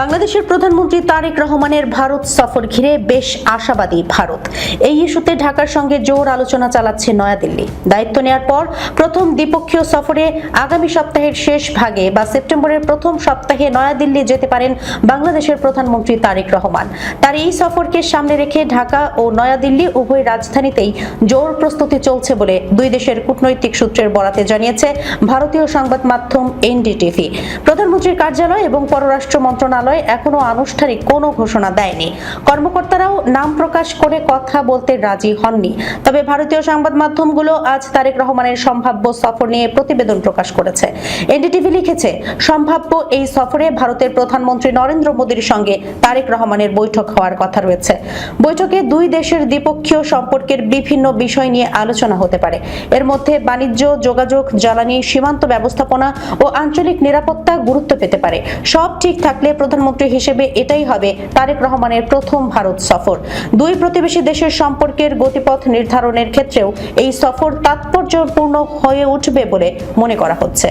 বাংলাদেশের প্রধানমন্ত্রী তারেক রহমানের ভারত সফর ঘিরে বেশ আশাবাদী ভারত। এই ইস্যুতে ঢাকার সঙ্গে জোর আলোচনা চালাচ্ছে নয়াদিল্লি। দায়িত্ব নেওয়ার পর প্রথম দ্বিপক্ষীয় সফরে আগামী সপ্তাহের শেষ ভাগে বা সেপ্টেম্বরের প্রথম সপ্তাহে নয়াদিল্লি যেতে পারেন বাংলাদেশের প্রধানমন্ত্রী তারেক রহমান। তার এই সফরকে সামনে রেখে ঢাকা ও নয়াদিল্লি উভয় রাজধানীতেই জোর প্রস্তুতি চলছে বলে দুই দেশের কূটনৈতিক সূত্রের বরাতে জানিয়েছে ভারতীয় সংবাদ মাধ্যম এনডিটিভি। প্রধানমন্ত্রীর কার্যালয় এবং পররাষ্ট্র মন্ত্রণালয় এখনো আনুষ্ঠানিক কোনো ঘোষণা দেয়নি। কর্মকর্তারাও নাম প্রকাশ করে কথা বলতে রাজি হননি। তবে ভারতীয় সংবাদ মাধ্যমগুলো আজ তারেক রহমানের সম্ভাব্য সফর নিয়ে প্রতিবেদন প্রকাশ করেছে। এনডিটিভি লিখেছে, সম্ভাব্য এই সফরে ভারতের প্রধানমন্ত্রী নরেন্দ্র মোদীর সঙ্গে তারেক রহমানের বৈঠক হওয়ার কথা রয়েছে। বৈঠকে দুই দেশের দ্বিপক্ষীয় সম্পর্কের বিভিন্ন বিষয় নিয়ে আলোচনা হতে পারে। এর মধ্যে বাণিজ্য, যোগাযোগ, জ্বালানি, সীমান্ত ব্যবস্থাপনা ও আঞ্চলিক নিরাপত্তা গুরুত্ব পেতে পারে। সব ঠিক থাকলে প্রধানমন্ত্রী হিসেবে এটাই হবে তারেক রহমানের প্রথম ভারত সফর। দুই প্রতিবেশী দেশের সম্পর্কের গতিপথ নির্ধারণের ক্ষেত্রেও এই সফর তাৎপর্যপূর্ণ হয়ে উঠবে বলে মনে করা হচ্ছে।